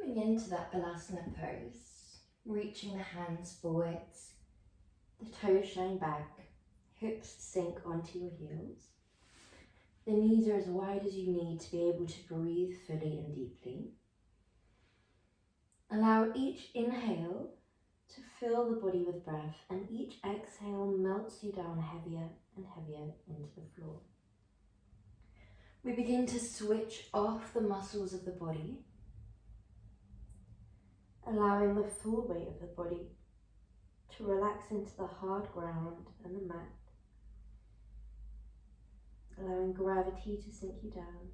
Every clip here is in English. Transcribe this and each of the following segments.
Coming into that Balasana pose, reaching the hands forwards, the toes shine back, hips sink onto your heels. The knees are as wide as you need to be able to breathe fully and deeply. Allow each inhale to fill the body with breath, and each exhale melts you down heavier and heavier into the floor. We begin to switch off the muscles of the body, allowing the full weight of the body to relax into the hard ground and the mat, allowing gravity to sink you down.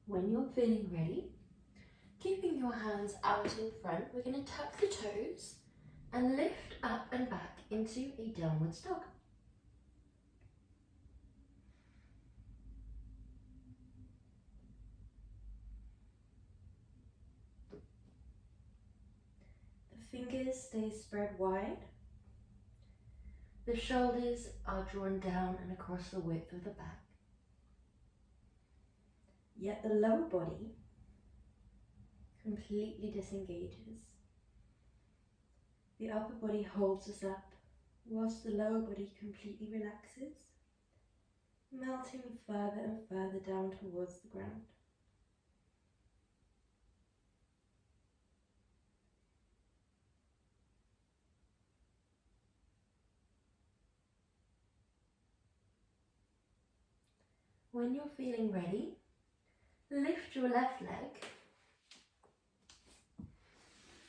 When you're feeling ready, keeping your hands out in front, we're going to tuck the toes and lift up and back into a downwards dog. The fingers stay spread wide. The shoulders are drawn down and across the width of the back. Yet the lower body completely disengages. The upper body holds us up, whilst the lower body completely relaxes, melting further and further down towards the ground. When you're feeling ready, lift your left leg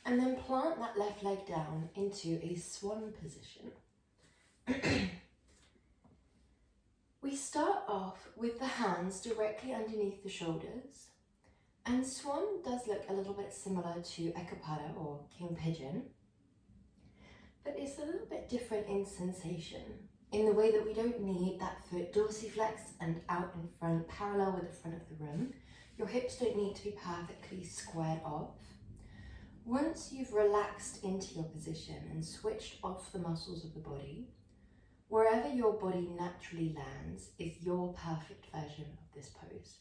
and then plant that left leg down into a swan position. We start off with the hands directly underneath the shoulders, and swan does look a little bit similar to Ekapada or king pigeon, but it's a little bit different in sensation, in the way that we don't need that foot dorsiflexed and out in front, parallel with the front of the room. Your hips don't need to be perfectly squared off. Once you've relaxed into your position and switched off the muscles of the body, wherever your body naturally lands is your perfect version of this pose.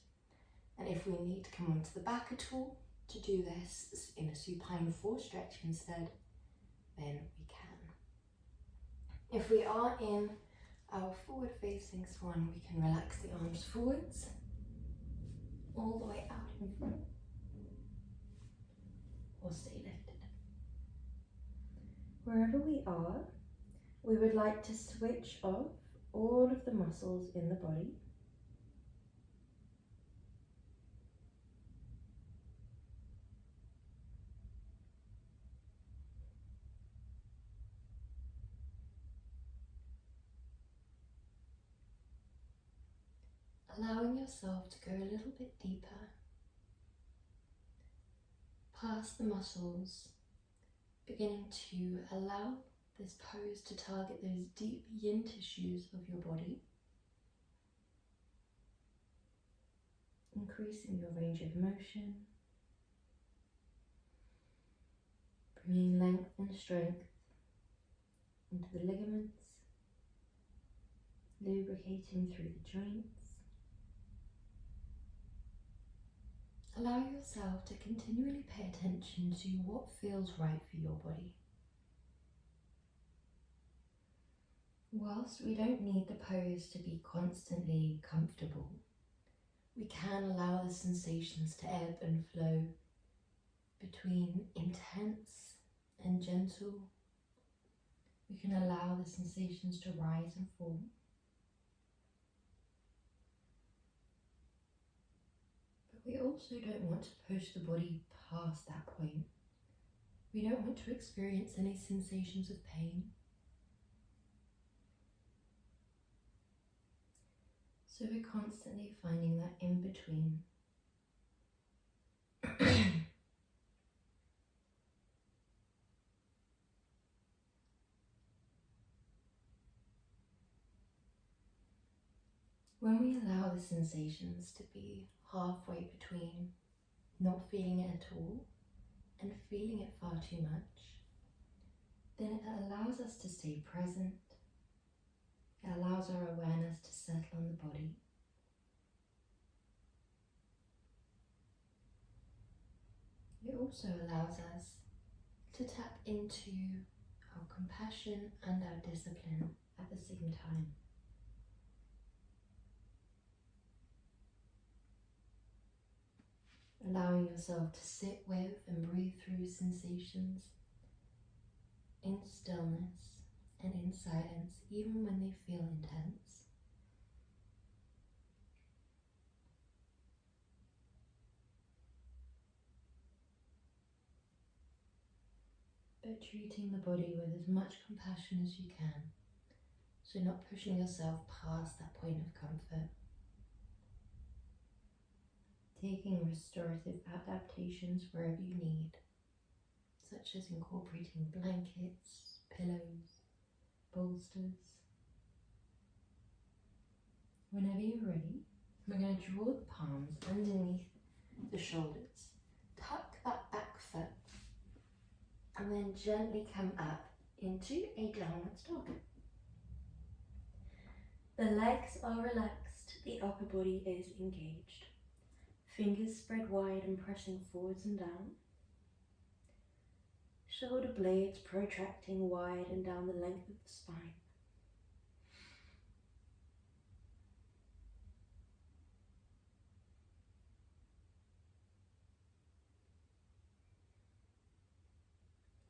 And if we need to come onto the back at all to do this in a supine forward stretch instead, then we can. If we are in our forward facing swan, we can relax the arms forwards, all the way out in front, or stay lifted. Wherever we are, we would like to switch off all of the muscles in the body. Allowing yourself to go a little bit deeper, past the muscles, beginning to allow this pose to target those deep yin tissues of your body, increasing your range of motion, bringing length and strength into the ligaments, lubricating through the joints. Allow yourself to continually pay attention to what feels right for your body. Whilst we don't need the pose to be constantly comfortable, we can allow the sensations to ebb and flow between intense and gentle. We can allow the sensations to rise and fall. But we also don't want to push the body past that point. We don't want to experience any sensations of pain. So we're constantly finding that in between. When we allow the sensations to be halfway between not feeling it at all, and feeling it far too much, then it allows us to stay present. It allows our awareness to settle on the body. It also allows us to tap into our compassion and our discipline at the same time. Allowing yourself to sit with and breathe through sensations in stillness and in silence, even when they feel intense. But treating the body with as much compassion as you can, so not pushing yourself past that point of comfort. Taking restorative adaptations wherever you need, such as incorporating blankets, pillows, bolsters. Whenever you're ready, we're going to draw the palms underneath the shoulders, tuck that back foot, and then gently come up into a downward dog. The legs are relaxed, the upper body is engaged. Fingers spread wide and pressing forwards and down. Shoulder blades protracting wide and down the length of the spine.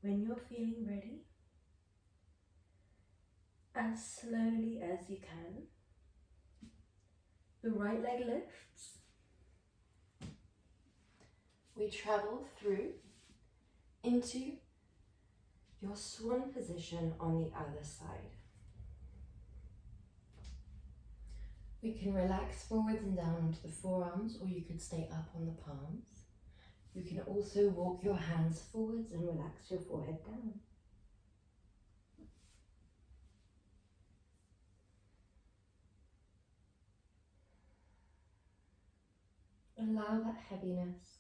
When you're feeling ready, as slowly as you can, the right leg lifts. We travel through into your swan position on the other side. We can relax forwards and down onto the forearms, or you could stay up on the palms. You can also walk your hands forwards and relax your forehead down. Allow that heaviness,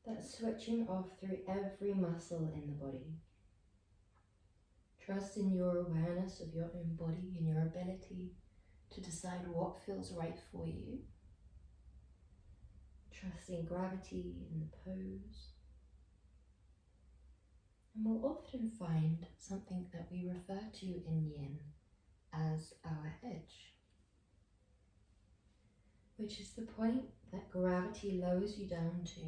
that switching off through every muscle in the body. Trust in your awareness of your own body and your ability to decide what feels right for you. Trust in gravity in the pose. And we'll often find something that we refer to in yin as our edge, which is the point that gravity lowers you down to.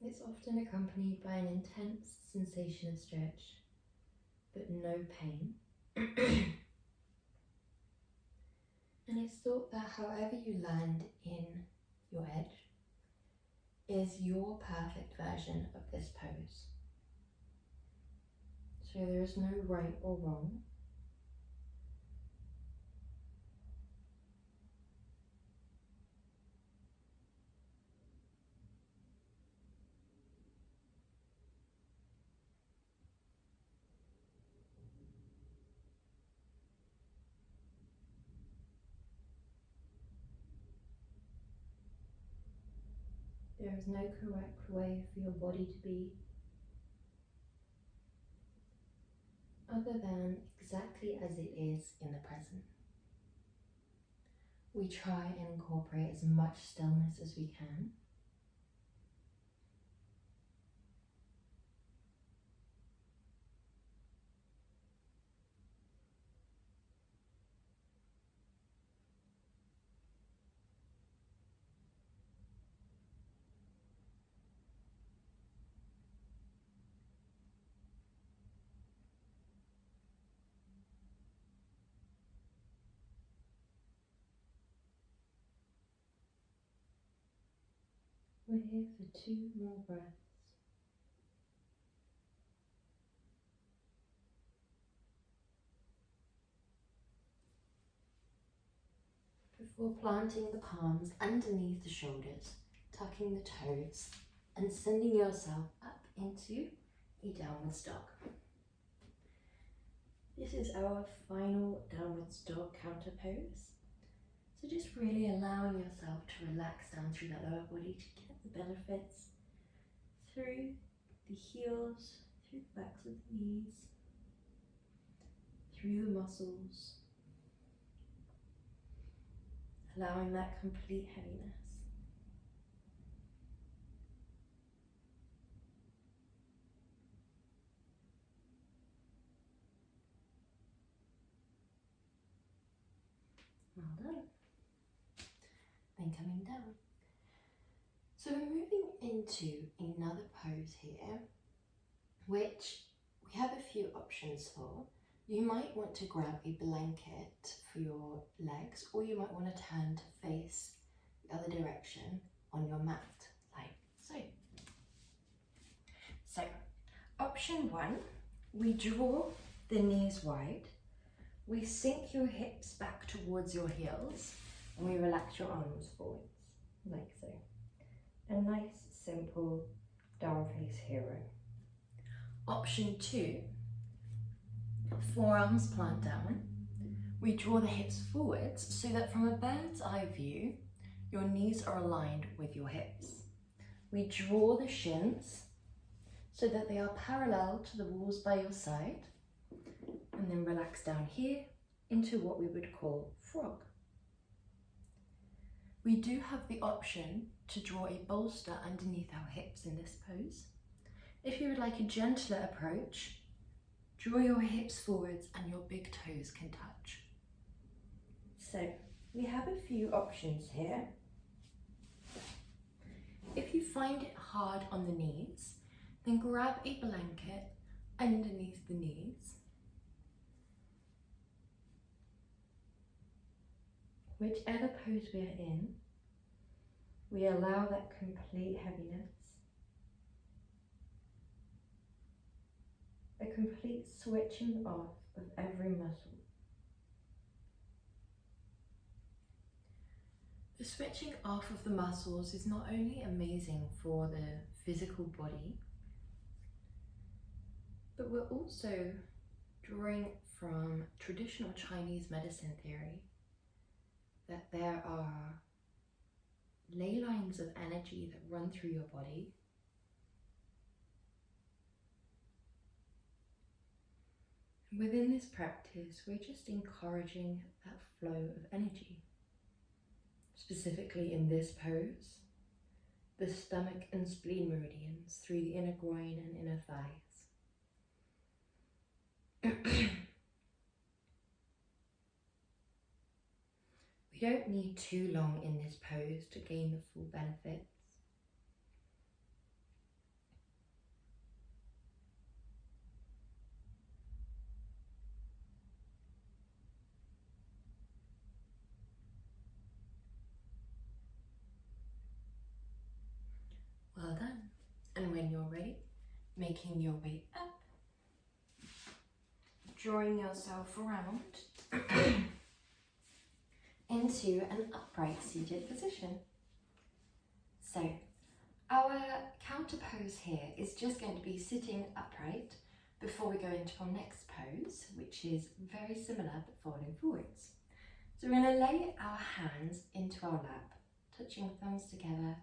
It's often accompanied by an intense sensation of stretch, but no pain. And it's thought that however you land in your edge is your perfect version of this pose. So there is no right or wrong. There is no correct way for your body to be, other than exactly as it is in the present. We try and incorporate as much stillness as we can. We're here for 2 more breaths. Before planting the palms underneath the shoulders, tucking the toes, and sending yourself up into a downward dog. This is our final downwards dog counter pose. So just really allowing yourself to relax down through the lower body to get the benefits through the heels, through the backs of the knees, through the muscles, allowing that complete heaviness. Well done. Then coming down. So we're moving into another pose here, which we have a few options for. You might want to grab a blanket for your legs, or you might want to turn to face the other direction on your mat, like so. So, option one, we draw the knees wide, we sink your hips back towards your heels, and we relax your arms forwards, like so. A nice, simple down face hero. Option two, forearms plant down. We draw the hips forwards so that from a bird's eye view, your knees are aligned with your hips. We draw the shins so that they are parallel to the walls by your side, and then relax down here into what we would call frog. We do have the option to draw a bolster underneath our hips in this pose. If you would like a gentler approach, draw your hips forwards and your big toes can touch. So we have a few options here. If you find it hard on the knees, then grab a blanket underneath the knees. Whichever pose we are in, we allow that complete heaviness, a complete switching off of every muscle. The switching off of the muscles is not only amazing for the physical body, but we're also drawing from traditional Chinese medicine theory that there are ley lines of energy that run through your body. Within this practice, we're just encouraging that flow of energy. Specifically in this pose, the stomach and spleen meridians through the inner groin and inner thighs. We don't need too long in this pose to gain the full benefits. Well done. And when you're ready, making your way up, drawing yourself around into an upright seated position. So our counter pose here is just going to be sitting upright before we go into our next pose, which is very similar but folding forwards. So we're going to lay our hands into our lap, touching thumbs together,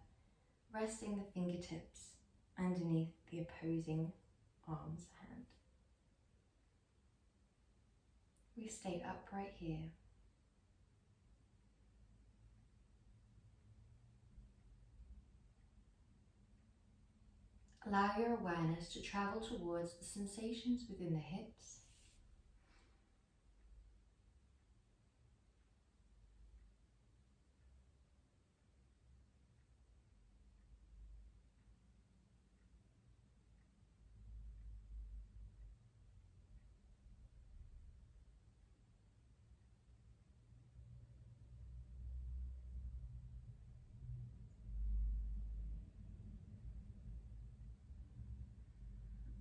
resting the fingertips underneath the opposing arm's hand. We stay upright here. Allow your awareness to travel towards the sensations within the hips.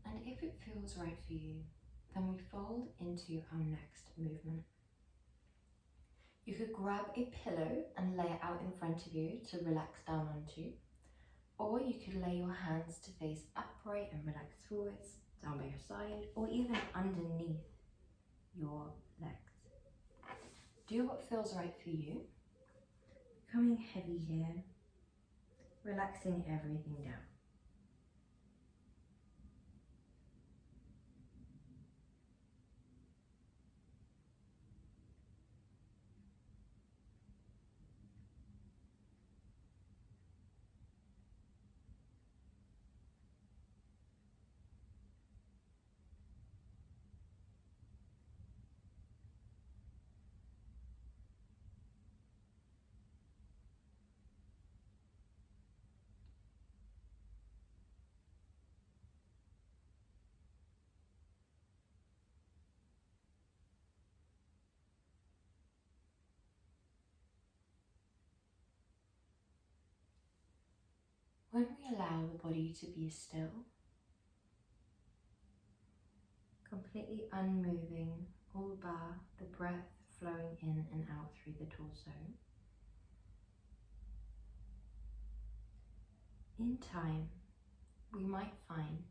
And if it feels right for you, then we fold into our next movement. You could grab a pillow and lay it out in front of you to relax down onto, or you could lay your hands to face upright and relax forwards, down by your side, or even underneath your legs. Do what feels right for you. Becoming heavy here, relaxing everything down. When we allow the body to be still, completely unmoving, all bar the breath flowing in and out through the torso, in time we might find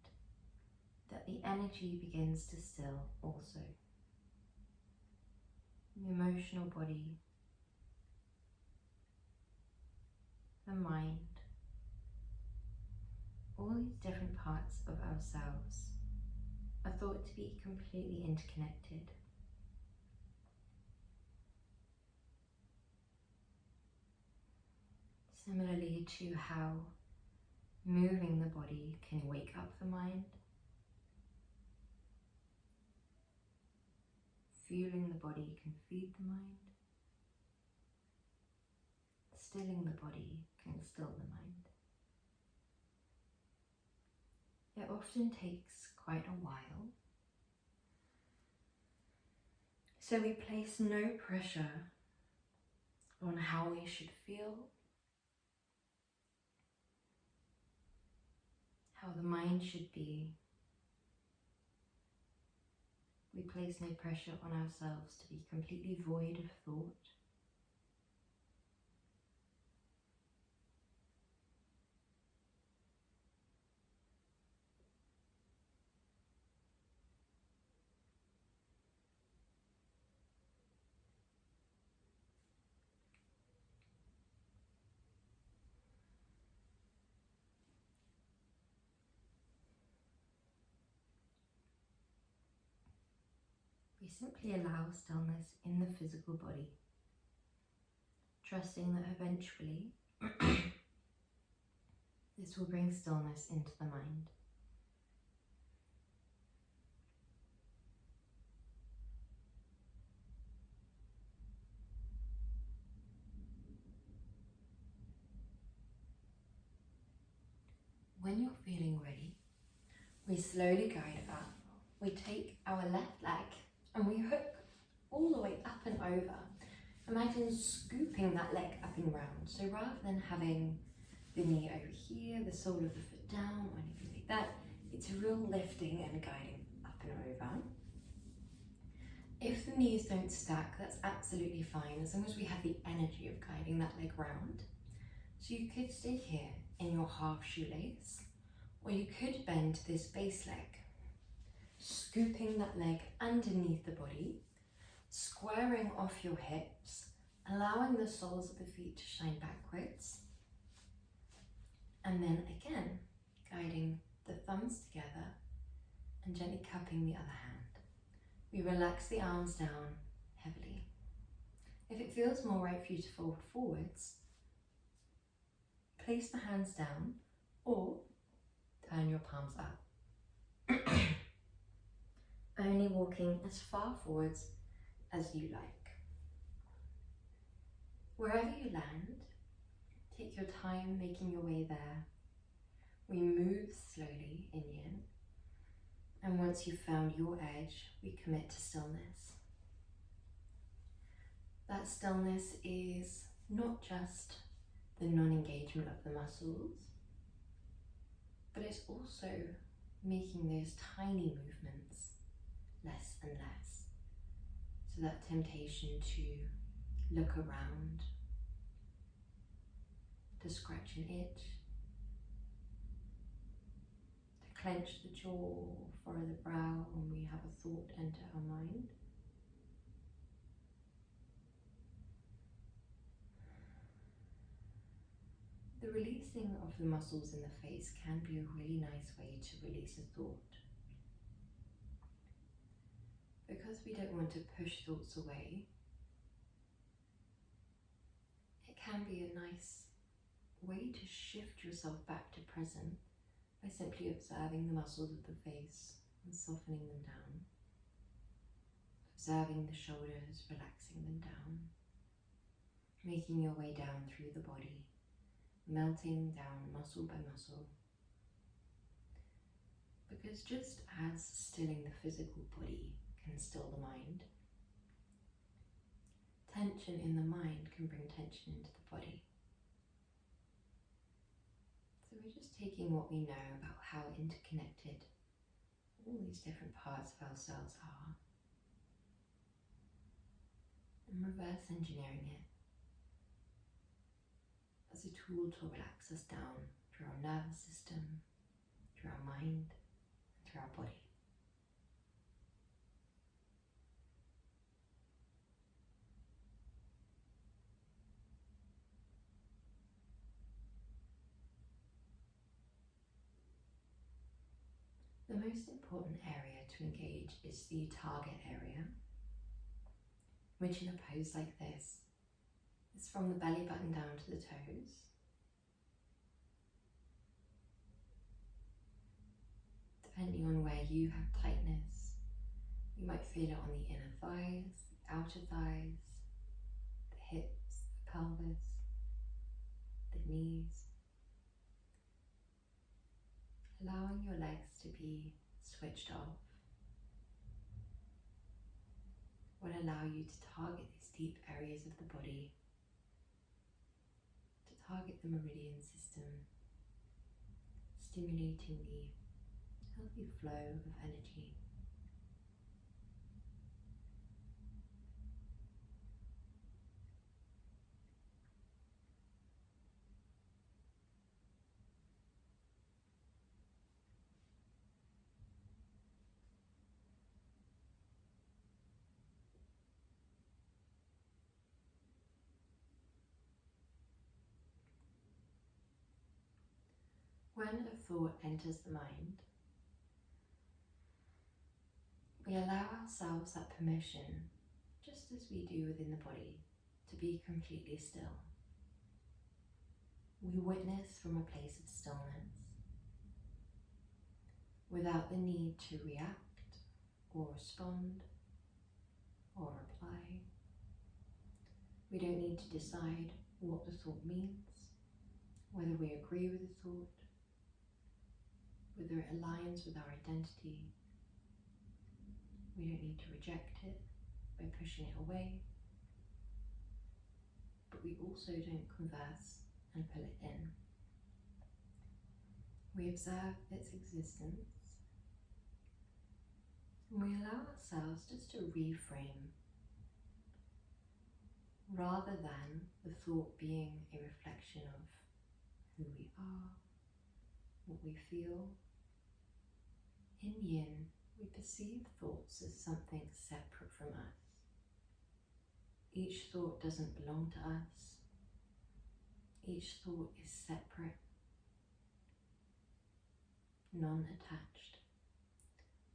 that the energy begins to still also. The emotional body, the mind, all these different parts of ourselves are thought to be completely interconnected. Similarly to how moving the body can wake up the mind, fueling the body can feed the mind, stilling the body can still the mind. It often takes quite a while, so we place no pressure on how we should feel, how the mind should be. We place no pressure on ourselves to be completely void of thought. We simply allow stillness in the physical body, trusting that eventually this will bring stillness into the mind. When you're feeling ready, we slowly guide up. We take our left leg and we hook all the way up and over. Imagine scooping that leg up and round. So rather than having the knee over here, the sole of the foot down, or anything like that, it's a real lifting and guiding up and over. If the knees don't stack, that's absolutely fine, as long as we have the energy of guiding that leg round. So you could stay here in your half shoelace, or you could bend this base leg, scooping that leg underneath the body, squaring off your hips, allowing the soles of the feet to shine backwards, and then again, guiding the thumbs together and gently cupping the other hand. We relax the arms down heavily. If it feels more right for you to fold forwards, place the hands down or turn your palms up. Only walking as far forwards as you like. Wherever you land, take your time making your way there. We move slowly in yin, and once you've found your edge, we commit to stillness. That stillness is not just the non-engagement of the muscles, but it's also making those tiny movements less and less. So that temptation to look around, to scratch an itch, to clench the jaw, furrow the brow when we have a thought enter our mind, The releasing of the muscles in the face can be a really nice way to release a thought. Because we don't want to push thoughts away, it can be a nice way to shift yourself back to present by simply observing the muscles of the face and softening them down. Observing the shoulders, relaxing them down. Making your way down through the body, melting down muscle by muscle. Because just as stilling the physical body can still the mind, tension in the mind can bring tension into the body. So we're just taking what we know about how interconnected all these different parts of ourselves are and reverse engineering it as a tool to relax us down through our nervous system, through our mind, and through our body. The most important area to engage is the target area, which in a pose like this is from the belly button down to the toes. Depending on where you have tightness, you might feel it on the inner thighs, the outer thighs, the hips, the pelvis, the knees. Allowing your legs to be switched off will allow you to target these deep areas of the body, to target the meridian system, stimulating the healthy flow of energy. When a thought enters the mind, we allow ourselves that permission, just as we do within the body, to be completely still. We witness from a place of stillness, without the need to react or respond or reply. We don't need to decide what the thought means, whether we agree with the thought, whether it aligns with our identity. We don't need to reject it by pushing it away, but we also don't converse and pull it in. We observe its existence, and we allow ourselves just to reframe, rather than the thought being a reflection of who we are, what we feel. In Yin, we perceive thoughts as something separate from us. Each thought doesn't belong to us. Each thought is separate, non-attached.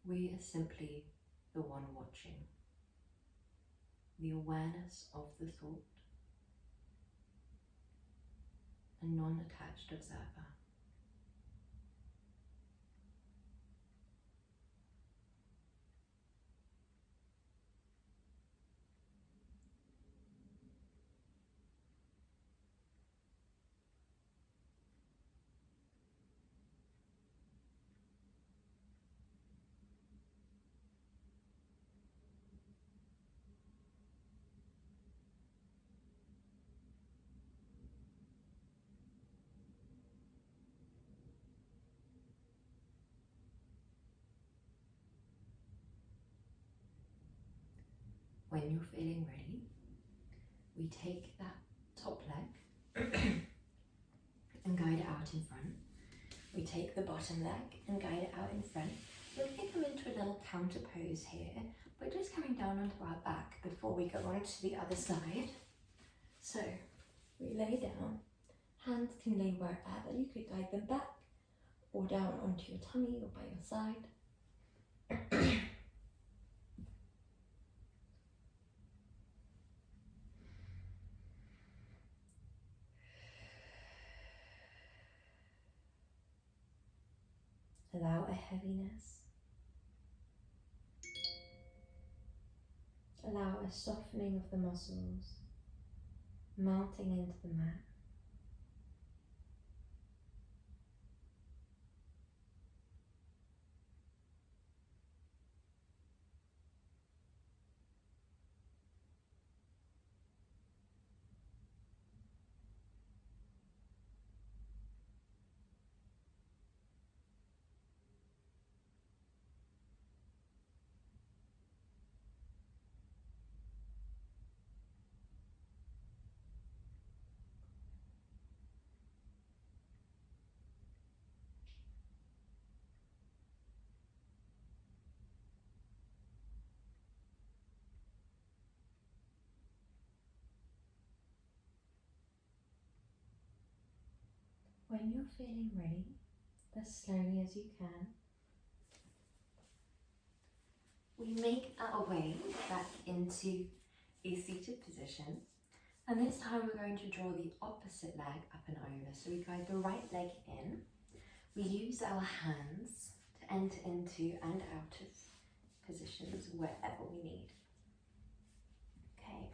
We are simply the one watching, the awareness of the thought, a non-attached observer. When you're feeling ready, we take that top leg and guide it out in front. We take the bottom leg and guide it out in front. We're going to come into a little counter pose here. We're just coming down onto our back before we go on to the other side. So we lay down, hands can lay wherever. You could guide them back or down onto your tummy or by your side. Allow a heaviness. Allow a softening of the muscles, melting into the mat. When you're feeling ready, as slowly as you can, we make our way back into a seated position. And this time we're going to draw the opposite leg up and over. So we guide the right leg in. We use our hands to enter into and out of positions wherever we need. Okay.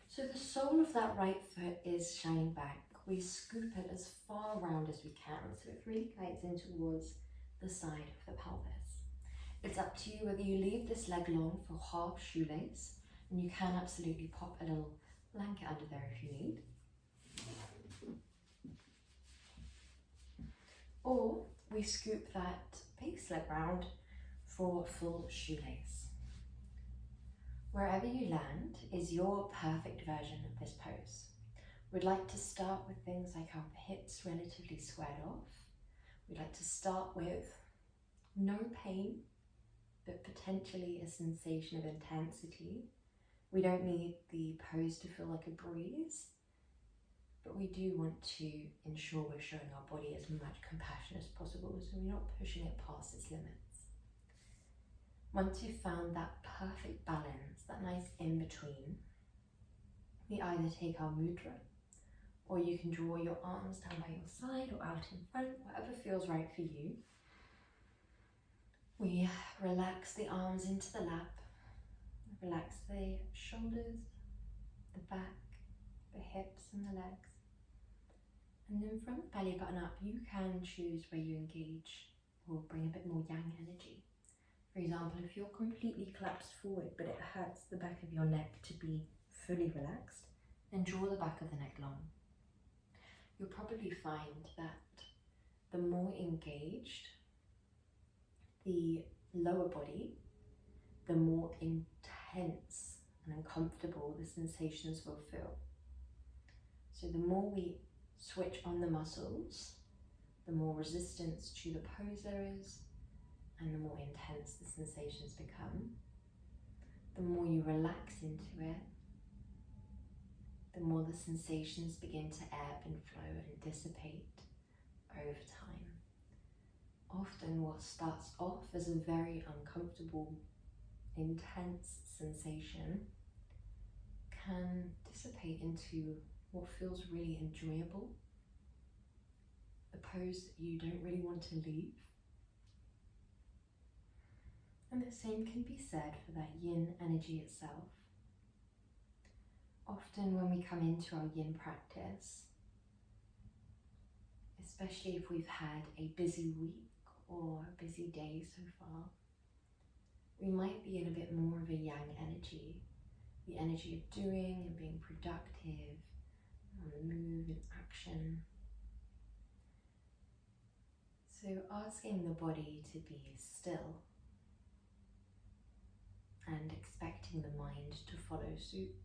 So the sole of that right foot is shining back. We scoop it as far around as we can, so it really guides in towards the side of the pelvis. It's up to you whether you leave this leg long for half shoelace, and you can absolutely pop a little blanket under there if you need. Or we scoop that base leg round for full shoelace. Wherever you land is your perfect version of this pose. We'd like to start with things like our hips relatively squared off. We'd like to start with no pain, but potentially a sensation of intensity. We don't need the pose to feel like a breeze, but we do want to ensure we're showing our body as much compassion as possible, so we're not pushing it past its limits. Once you've found that perfect balance, that nice in-between, we either take our mudra, or you can draw your arms down by your side or out in front, whatever feels right for you. We relax the arms into the lap, relax the shoulders, the back, the hips and the legs. And then from the belly button up, you can choose where you engage or bring a bit more yang energy. For example, if you're completely collapsed forward but it hurts the back of your neck to be fully relaxed, then draw the back of the neck long. You'll probably find that the more engaged the lower body, the more intense and uncomfortable the sensations will feel. So the more we switch on the muscles, the more resistance to the pose there is, and the more intense the sensations become. The more you relax into it, the more the sensations begin to ebb and flow and dissipate over time. Often what starts off as a very uncomfortable, intense sensation can dissipate into what feels really enjoyable, a pose that you don't really want to leave. And the same can be said for that yin energy itself. Often when we come into our yin practice, especially if we've had a busy week or a busy day so far, we might be in a bit more of a yang energy, the energy of doing and being productive, on the move and action. So asking the body to be still and expecting the mind to follow suit,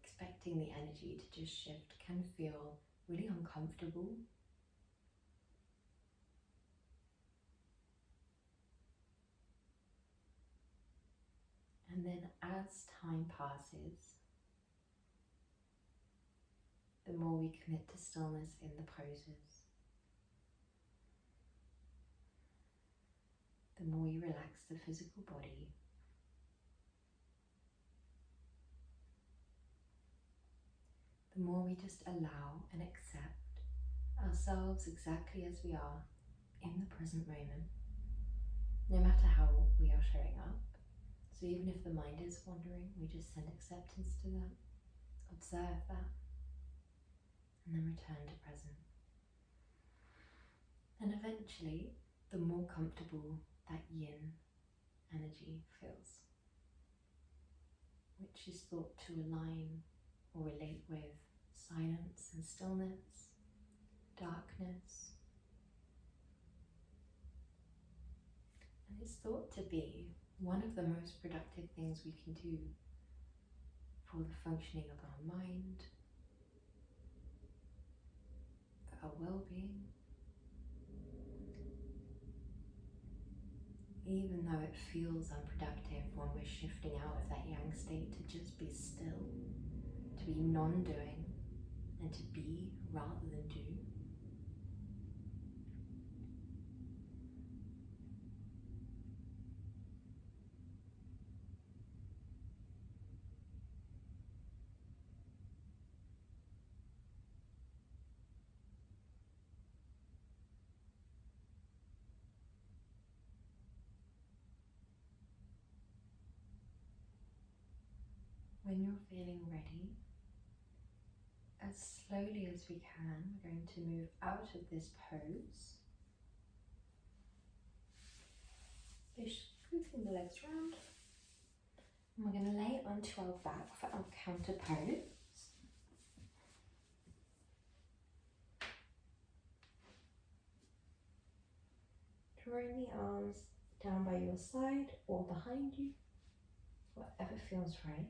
expecting the energy to just shift can feel really uncomfortable. And then as time passes, the more we commit to stillness in the poses, the more you relax the physical body. The more we just allow and accept ourselves exactly as we are in the present moment, no matter how we are showing up. So even if the mind is wandering, we just send acceptance to that, observe that, and then return to present. And eventually, the more comfortable that yin energy feels, which is thought to align or relate with silence and stillness, darkness. And it's thought to be one of the most productive things we can do for the functioning of our mind, for our well-being. Even though it feels unproductive when we're shifting out of that yang state to just be still, to be non-doing, and to be rather than do. When you're feeling ready, as slowly as we can, we're going to move out of this pose. So scooping the legs round. And we're going to lay onto our back for our counter pose. Drawing the arms down by your side or behind you, whatever feels right.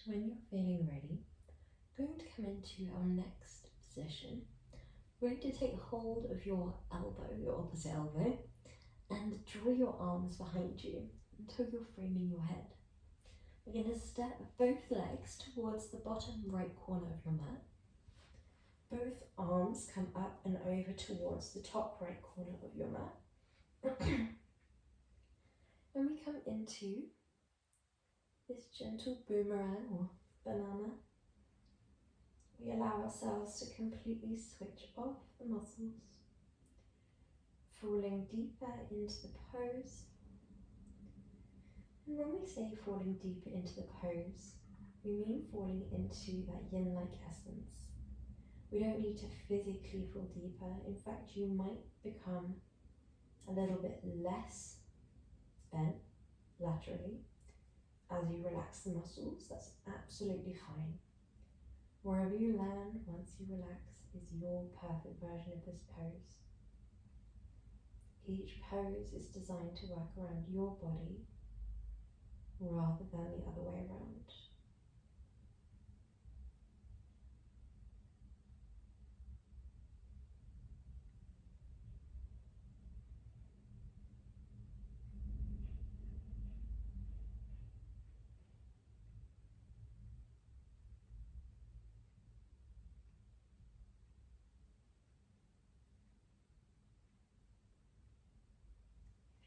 When you're feeling ready, we're going to come into our next position. We're going to take hold of your elbow, your opposite elbow, and draw your arms behind you until you're framing your head. We're going to step both legs towards the bottom right corner of your mat. Both arms come up and over towards the top right corner of your mat. When we come into this gentle boomerang or banana, we allow ourselves to completely switch off the muscles, falling deeper into the pose. And when we say falling deeper into the pose, we mean falling into that yin-like essence. We don't need to physically fall deeper. In fact, you might become a little bit less bent laterally as you relax the muscles. That's absolutely fine. Wherever you land once you relax is your perfect version of this pose. Each pose is designed to work around your body rather than the other way around.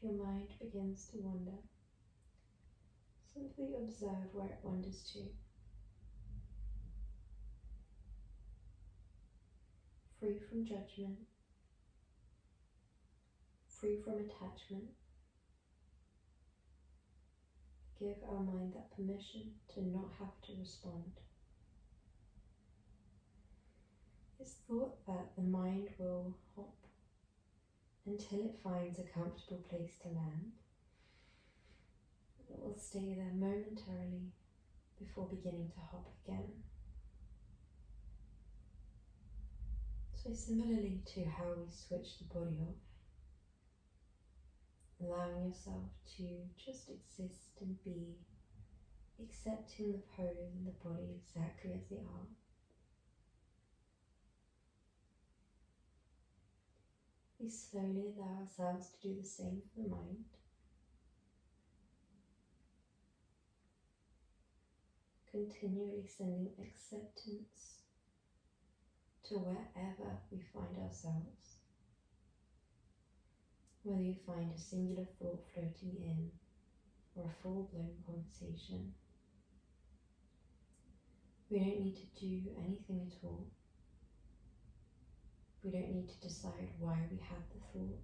If your mind begins to wander, simply observe where it wanders to. Free from judgment, free from attachment. Give our mind that permission to not have to respond. It's thought that the mind will hop until it finds a comfortable place to land. It will stay there momentarily before beginning to hop again. So similarly to how we switch the body off, allowing yourself to just exist and be, accepting the pose and the body exactly as they are. We slowly allow ourselves to do the same for the mind. Continually sending acceptance to wherever we find ourselves. Whether you find a singular thought floating in or a full-blown conversation. We don't need to do anything at all. We don't need to decide why we had the thought.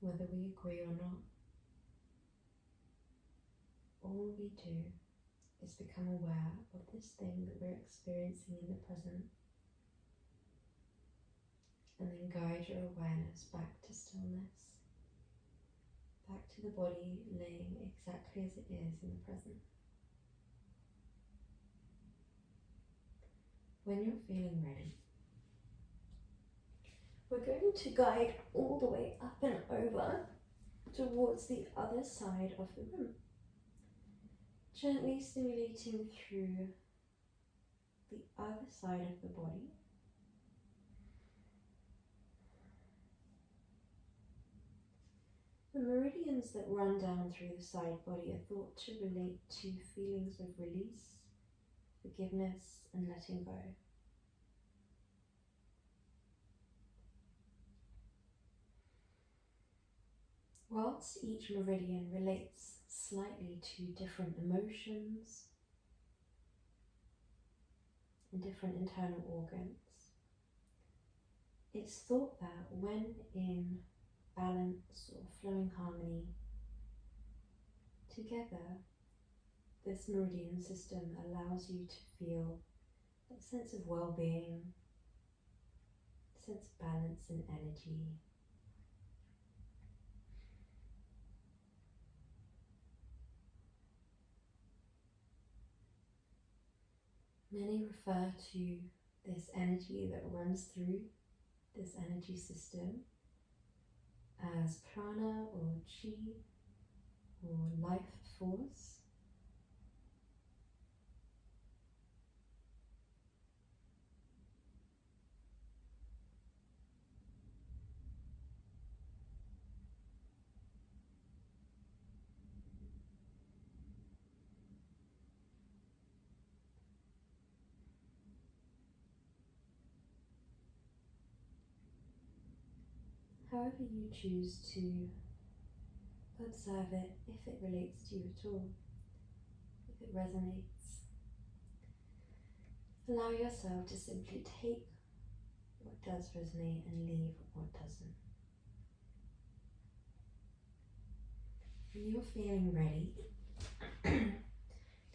Whether we agree or not. All we do is become aware of this thing that we're experiencing in the present, and then guide your awareness back to stillness, back to the body laying exactly as it is in the present. When you're feeling ready, we're going to guide all the way up and over towards the other side of the room. Gently stimulating through the other side of the body. The meridians that run down through the side body are thought to relate to feelings of release, forgiveness, and letting go. Whilst each meridian relates slightly to different emotions and different internal organs, it's thought that when in balance or flowing harmony together, this meridian system allows you to feel a sense of well-being, a sense of balance and energy. Many refer to this energy that runs through this energy system as prana or chi or life force. However you choose to observe it, if it relates to you at all, if it resonates, allow yourself to simply take what does resonate and leave what doesn't. When you're feeling ready,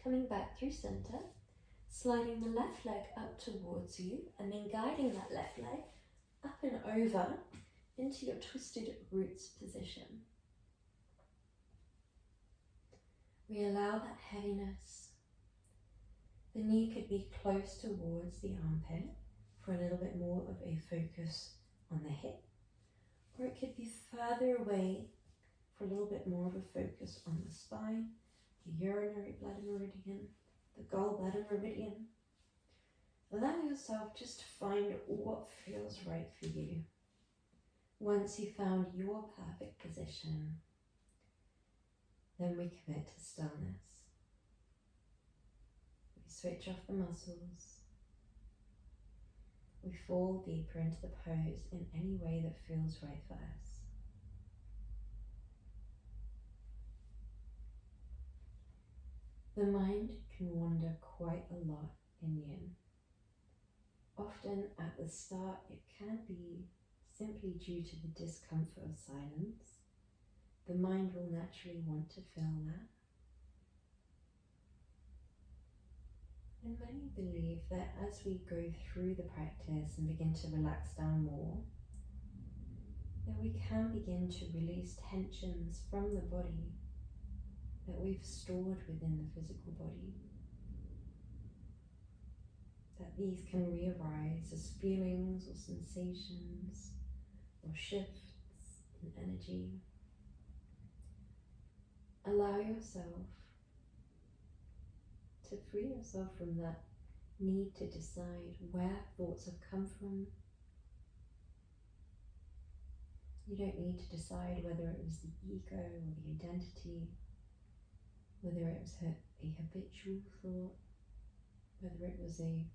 coming back through center, sliding the left leg up towards you and then guiding that left leg up and over into your twisted roots position. We allow that heaviness. The knee could be close towards the armpit for a little bit more of a focus on the hip, or it could be further away for a little bit more of a focus on the spine, the urinary bladder meridian, the gallbladder meridian. Allow yourself just to find what feels right for you. Once you've found your perfect position, then we commit to stillness. We switch off the muscles. We fall deeper into the pose in any way that feels right for us. The mind can wander quite a lot in yin. Often at the start it can be simply due to the discomfort of silence. The mind will naturally want to fill that. And many believe that as we go through the practice and begin to relax down more, that we can begin to release tensions from the body that we've stored within the physical body. That these can re-arise as feelings feelings or sensations or shifts in energy. Allow yourself to free yourself from that need to decide where thoughts have come from. You don't need to decide whether it was the ego or the identity, whether it was a habitual thought, whether it was a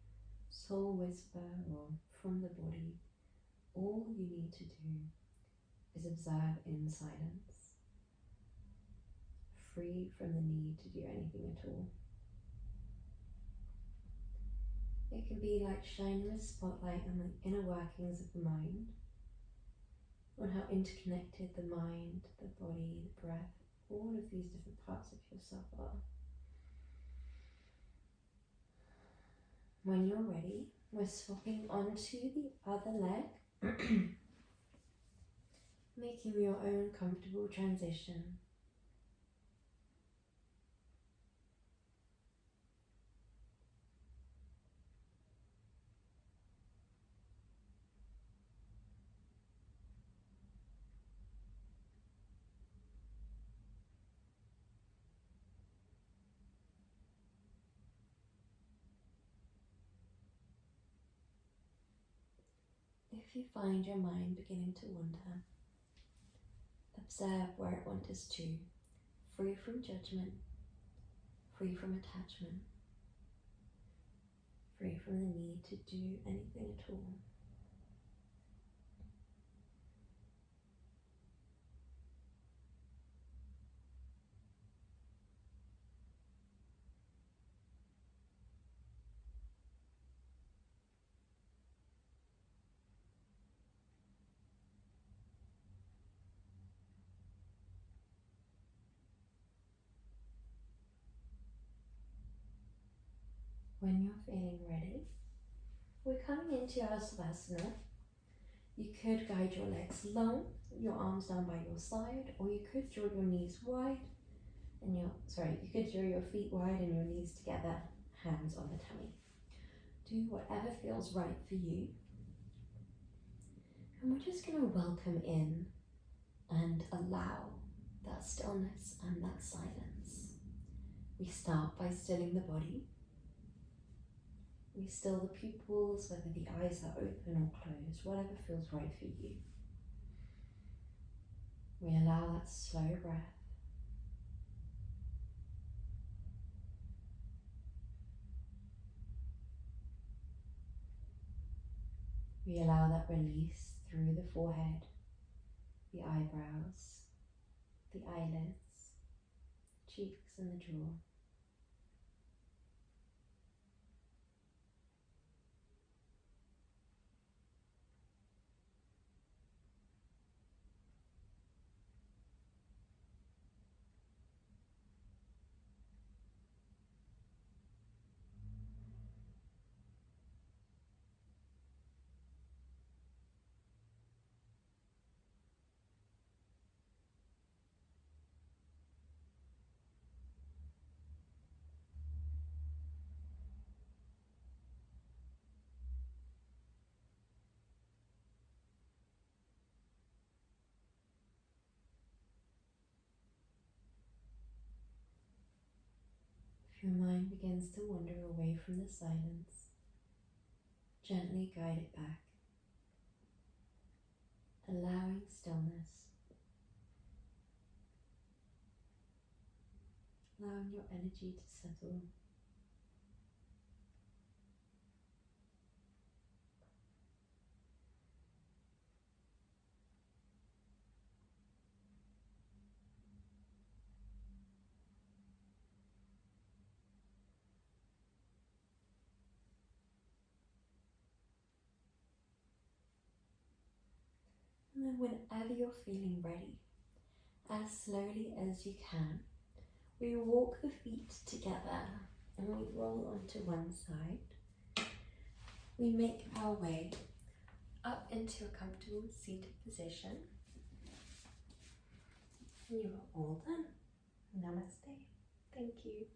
soul whisper or from the body. All you need to do is observe in silence, free from the need to do anything at all. It can be like shining a spotlight on the inner workings of the mind, on how interconnected the mind, the body, the breath, all of these different parts of yourself are. When you're ready, we're swapping onto the other leg, making your own comfortable transition. If you find your mind beginning to wander, observe where it wanders to, free from judgment, free from attachment, free from the need to do anything at all. When you're feeling ready, we're coming into our Savasana. You could guide your legs long, your arms down by your side, or you could draw your knees wide and you could draw your feet wide and your knees together, hands on the tummy. Do whatever feels right for you. And we're just going to welcome in and allow that stillness and that silence. We start by stilling the body. We still the pupils, whether the eyes are open or closed, whatever feels right for you. We allow that slow breath. We allow that release through the forehead, the eyebrows, the eyelids, cheeks and the jaw. If your mind begins to wander away from the silence, gently guide it back, allowing stillness, allowing your energy to settle. And then whenever you're feeling ready, as slowly as you can, we walk the feet together and we roll onto one side. We make our way up into a comfortable seated position. You are all done. Namaste. Thank you.